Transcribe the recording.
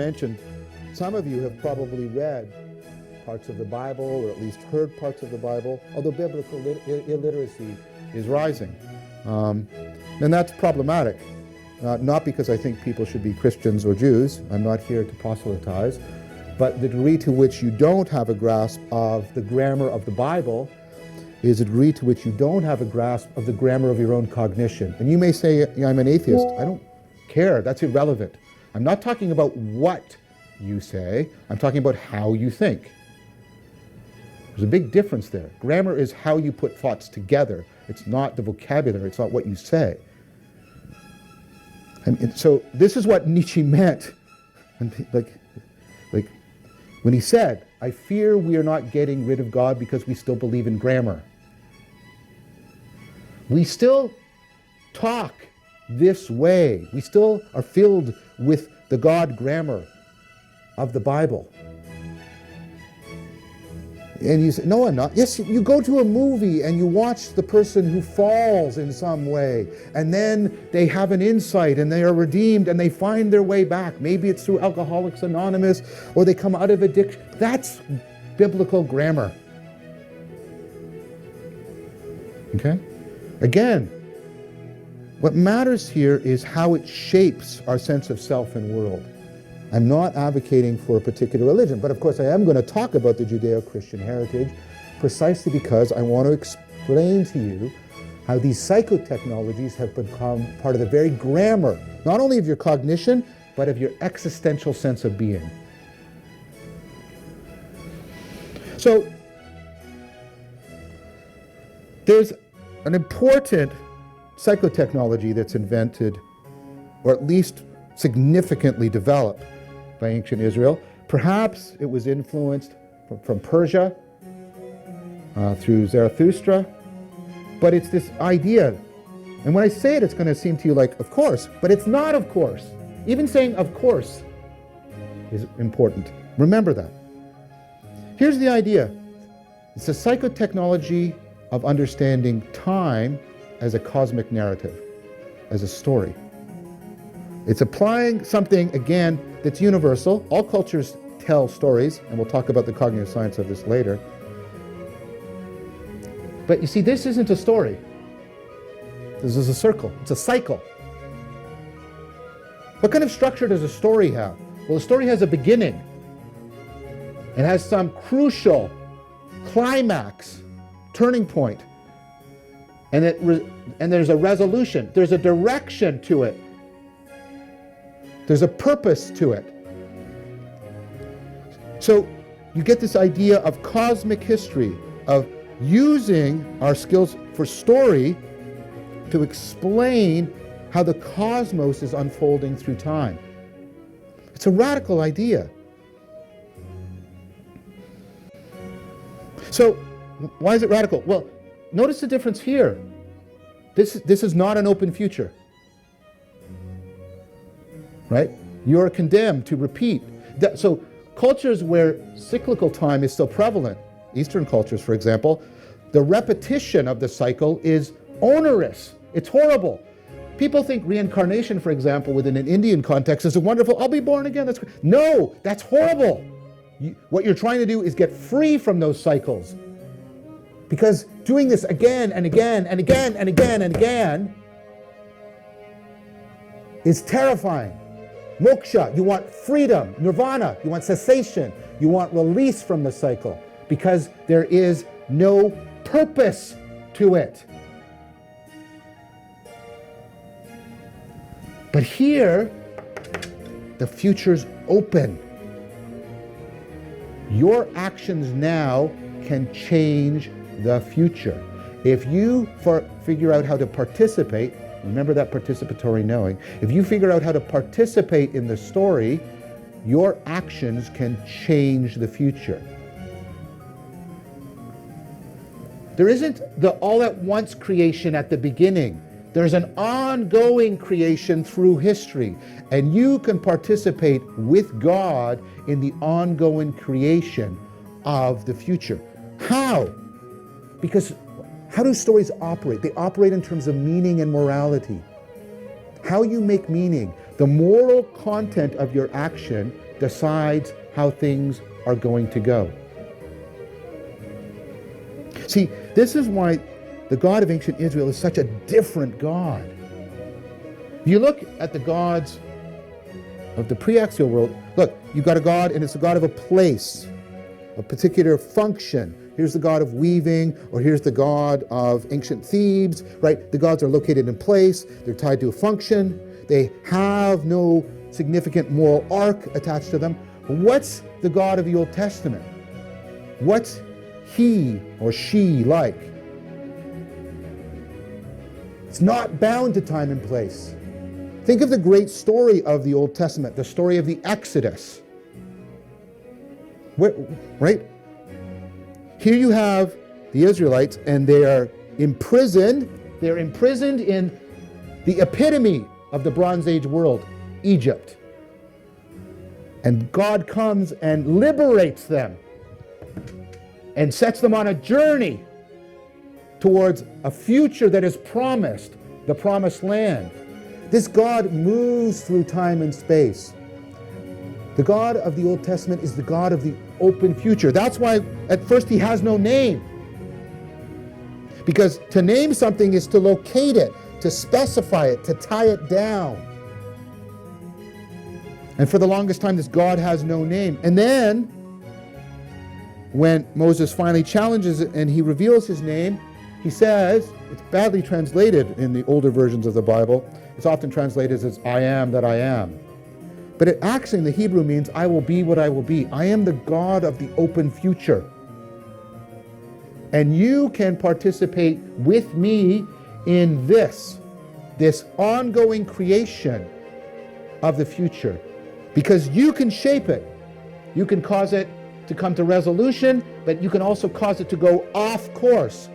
mentioned, some of you have probably read parts of the Bible, or at least heard parts of the Bible, although biblical illiteracy is rising. And that's problematic. Not because I think people should be Christians or Jews. I'm not here to proselytize. But the degree to which you don't have a grasp of the grammar of the Bible is a degree to which you don't have a grasp of the grammar of your own cognition. And you may say, yeah, I'm an atheist. I don't care. That's irrelevant. I'm not talking about what you say. I'm talking about how you think. There's a big difference there. Grammar is how you put thoughts together. It's not the vocabulary. It's not what you say. And so this is what Nietzsche meant. And like when he said, I fear we are not getting rid of God because we still believe in grammar. We still talk this way. We still are filled with the God grammar of the Bible. And you say, no, I'm not. Yes, you go to a movie and you watch the person who falls in some way, and then they have an insight and they are redeemed and they find their way back. Maybe it's through Alcoholics Anonymous, or they come out of addiction. That's biblical grammar. Okay? Again, what matters here is how it shapes our sense of self and world. I'm not advocating for a particular religion, but of course I am going to talk about the Judeo-Christian heritage precisely because I want to explain to you how these psychotechnologies have become part of the very grammar, not only of your cognition, but of your existential sense of being. So, there's an important psychotechnology that's invented, or at least significantly developed, by ancient Israel. Perhaps it was influenced from Persia through Zarathustra, but it's this idea. And when I say it, it's going to seem to you like, of course, but it's not of course. Even saying of course is important. Remember that. Here's the idea. It's a psychotechnology of understanding time as a cosmic narrative, as a story. It's applying something, again, that's universal. All cultures tell stories, and we'll talk about the cognitive science of this later. But you see, this isn't a story. This is a circle. It's a cycle. What kind of structure does a story have? Well, a story has a beginning. It has some crucial climax, turning point. And there's a resolution. There's a direction to it. There's a purpose to it. So you get this idea of cosmic history, of using our skills for story to explain how the cosmos is unfolding through time. It's a radical idea. So why is it radical? Well, notice the difference here. This is not an open future. Right? You're condemned to repeat. So cultures where cyclical time is still prevalent, Eastern cultures, for example, the repetition of the cycle is onerous. It's horrible. People think reincarnation, for example, within an Indian context is a wonderful, I'll be born again. No, that's horrible. What you're trying to do is get free from those cycles. Because doing this again and again and again and again and again is terrifying. Moksha, you want freedom. Nirvana, you want cessation. You want release from the cycle because there is no purpose to it. But here, the future's open. Your actions now can change the future. If you figure out how to participate, remember that participatory knowing. If you figure out how to participate in the story, your actions can change the future. There isn't the all-at-once creation at the beginning. There's an ongoing creation through history, and you can participate with God in the ongoing creation of the future. How? Because how do stories operate? They operate in terms of meaning and morality. How you make meaning, the moral content of your action decides how things are going to go. See, this is why the God of ancient Israel is such a different God. If you look at the gods of the pre-axial world, look, you've got a God, and it's a God of a place, a particular function. Here's the God of weaving, or here's the God of ancient Thebes, right? The gods are located in place, they're tied to a function, they have no significant moral arc attached to them. What's the God of the Old Testament? What's he or she like? It's not bound to time and place. Think of the great story of the Old Testament, the story of the Exodus. Right? Here you have the Israelites, and they are imprisoned. They're imprisoned in the epitome of the Bronze Age world, Egypt. And God comes and liberates them and sets them on a journey towards a future that is promised, the promised land. This God moves through time and space. The God of the Old Testament is the God of the open future. That's why at first he has no name. Because to name something is to locate it, to specify it, to tie it down. And for the longest time, this God has no name. And then, when Moses finally challenges it and he reveals his name, he says, it's badly translated in the older versions of the Bible. It's often translated as I am that I am. But it actually in the Hebrew means I will be what I will be. I am the God of the open future. And you can participate with me in this ongoing creation of the future. Because you can shape it. You can cause it to come to resolution, but you can also cause it to go off course,